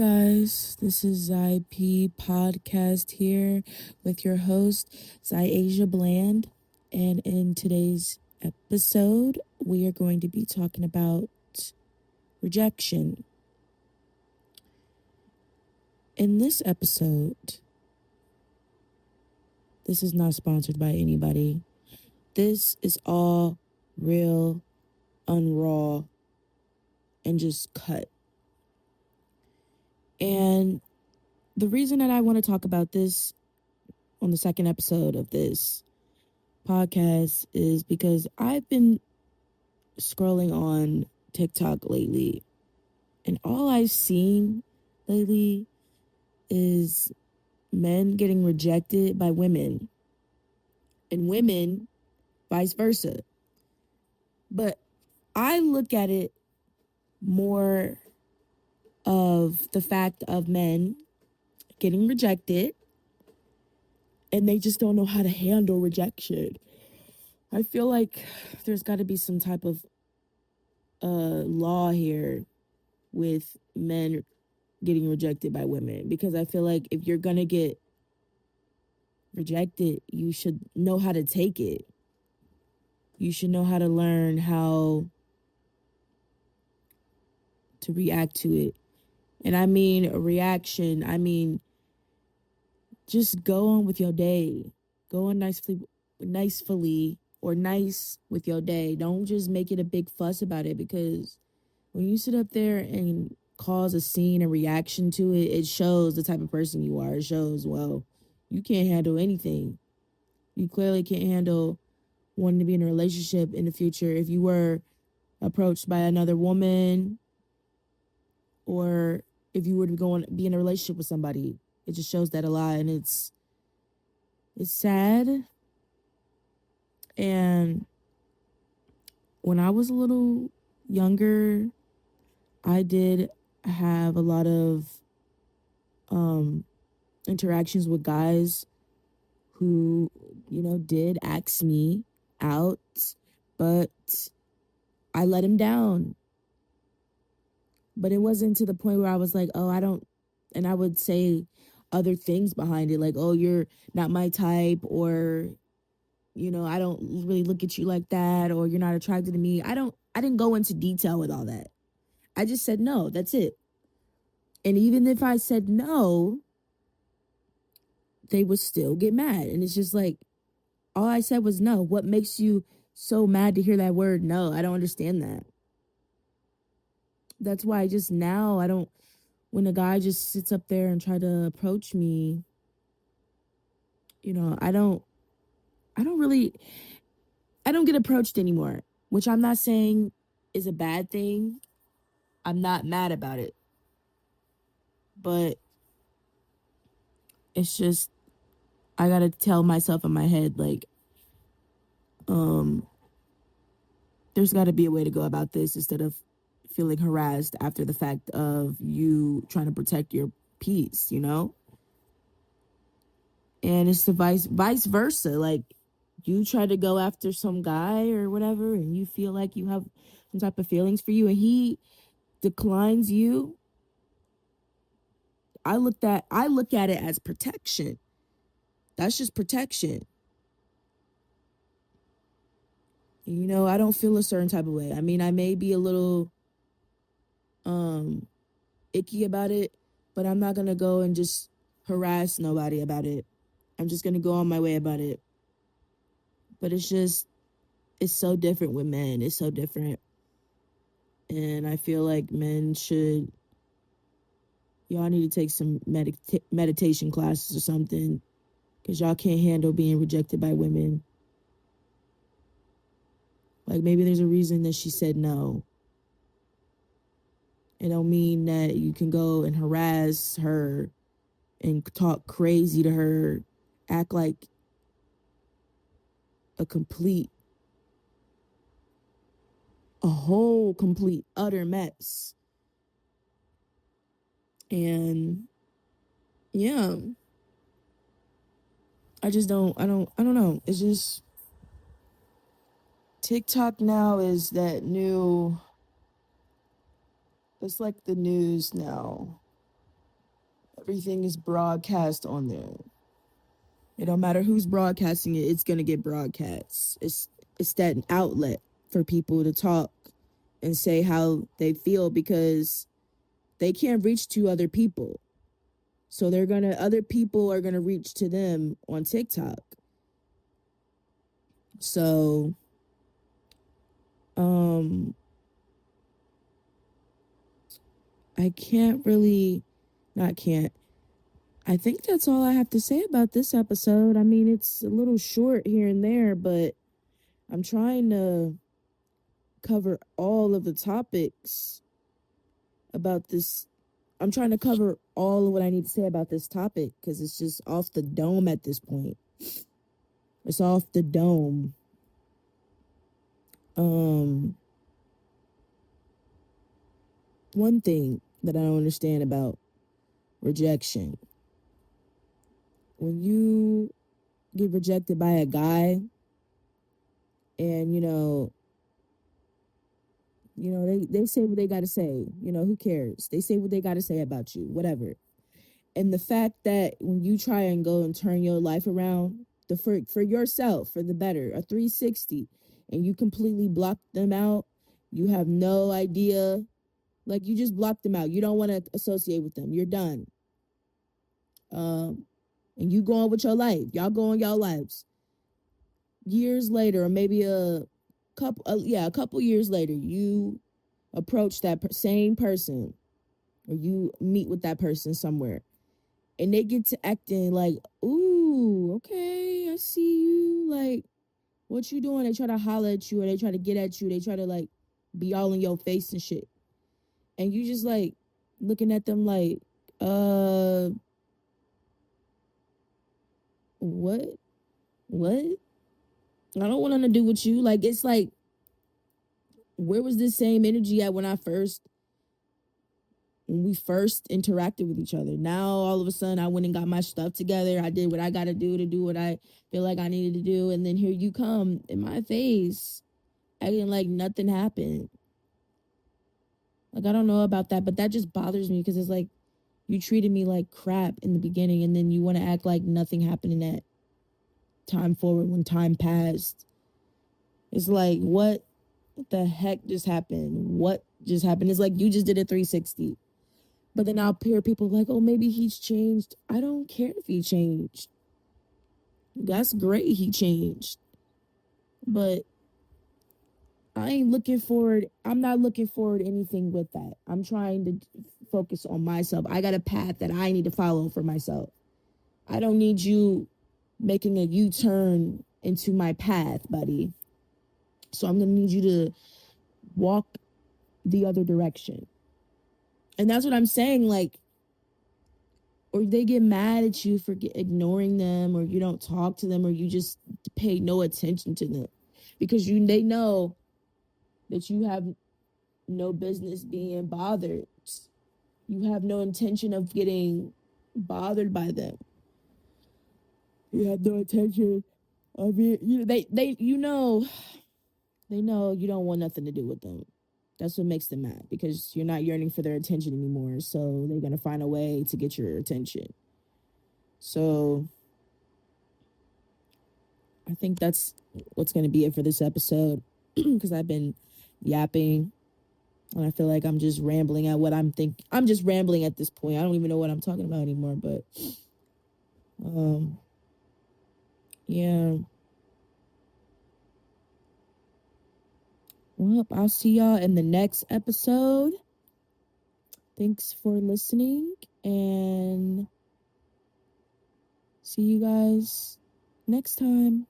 Guys, this is IP Podcast here with your host, Asia Bland. And in today's episode, we are going to be talking about rejection. In this episode, this is not sponsored by anybody. This is all real, unraw, and just cut. And the reason that I want to talk about this on the second episode of this podcast is because I've been scrolling on TikTok lately, and all I've seen lately is men getting rejected by women and women vice versa. But I look at it more of the fact of men getting rejected and they just don't know how to handle rejection. I feel like there's got to be some type of law here with men getting rejected by women, because I feel like if you're gonna get rejected, you should know how to take it. You should know how to learn how to react to it. And I mean a reaction, I mean just go on with your day. Go on nicely or nice with your day. Don't just make it a big fuss about it, because when you sit up there and cause a scene, a reaction to it, it shows the type of person you are. It shows, well, you can't handle anything. You clearly can't handle wanting to be in a relationship in the future. If you were approached by another woman, or if you were to go and be in a relationship with somebody, it just shows that a lot, and it's sad. And when I was a little younger, I did have a lot of interactions with guys who, did ask me out, but I let him down. But it wasn't to the point where I was like, oh, I don't, and I would say other things behind it, like, oh, you're not my type, or, I don't really look at you like that, or you're not attracted to me. I didn't go into detail with all that. I just said no, that's it. And even if I said no, they would still get mad. And it's just like, all I said was no. What makes you so mad to hear that word no? I don't understand that. That's why I don't, when a guy just sits up there and try to approach me, I don't get approached anymore, which I'm not saying is a bad thing. I'm not mad about it. But it's just, I got to tell myself in my head, like, there's got to be a way to go about this instead of feeling harassed after the fact of you trying to protect your peace, And it's the vice versa. Like, you try to go after some guy or whatever, and you feel like you have some type of feelings for you, and he declines you. I look at it as protection. That's just protection. I don't feel a certain type of way. I mean, I may be a little icky about it, but I'm not gonna go and just harass nobody about it. I'm just gonna go on my way about it. But it's so different with men. It's so different. And I feel like y'all need to take some meditation classes or something, because y'all can't handle being rejected by women. Like, maybe there's a reason that she said no. It don't mean that you can go and harass her and talk crazy to her, act like a whole complete utter mess. And yeah, I don't know. It's just, TikTok now is it's like the news now. everything is broadcast on there. It don't matter who's broadcasting it, it's gonna get broadcast. It's that outlet for people to talk and say how they feel because they can't reach to other people. So other people are gonna reach to them on TikTok. So I can't really not can't. I think that's all I have to say about this episode. I mean, it's a little short here and there, but I'm trying to cover all of the topics about this. I'm trying to cover all of what I need to say about this topic because it's just off the dome at this point. It's off the dome. One thing that I don't understand about rejection. When you get rejected by a guy and they say what they got to say, who cares? They say what they got to say about you, whatever. And the fact that when you try and go and turn your life around for yourself, for the better, a 360, and you completely block them out, you have no idea. Like, you just block them out. You don't want to associate with them. You're done. And you go on with your life. Y'all go on y'all lives. Years later, or maybe a couple years later, you approach that same person, or you meet with that person somewhere, and they get to acting like, ooh, okay, I see you. Like, what you doing? They try to holler at you, or they try to get at you. They try to, like, be all in your face and shit. And you just, like, looking at them like, what? What? I don't want nothing to do with you. Like, it's like, where was this same energy at when we first interacted with each other? Now, all of a sudden, I went and got my stuff together. I did what I got to do what I feel like I needed to do. And then here you come in my face, acting like nothing happened. Like, I don't know about that, but that just bothers me because it's like, you treated me like crap in the beginning, and then you want to act like nothing happened in that time forward when time passed. It's like, what the heck just happened? What just happened? It's like you just did a 360. But then I'll hear people like, oh, maybe he's changed. I don't care if he changed. That's great he changed. But I'm not looking forward to anything with that. I'm trying to focus on myself. I got a path that I need to follow for myself. I don't need you making a U-turn into my path, buddy. So I'm going to need you to walk the other direction. And that's what I'm saying. Like, or they get mad at you for ignoring them, or you don't talk to them, or you just pay no attention to them because they know that you have no business being bothered. You have no intention of getting bothered by them. You have no intention of it. They know you don't want nothing to do with them. That's what makes them mad, because you're not yearning for their attention anymore. So they're going to find a way to get your attention. So I think that's what's going to be it for this episode, because I've been yapping and I feel like I'm just rambling at what I'm thinking. I'm just rambling at this point. I don't even know what I'm talking about anymore, but yeah. Well, I'll see y'all in the next episode. Thanks for listening, and see you guys next time.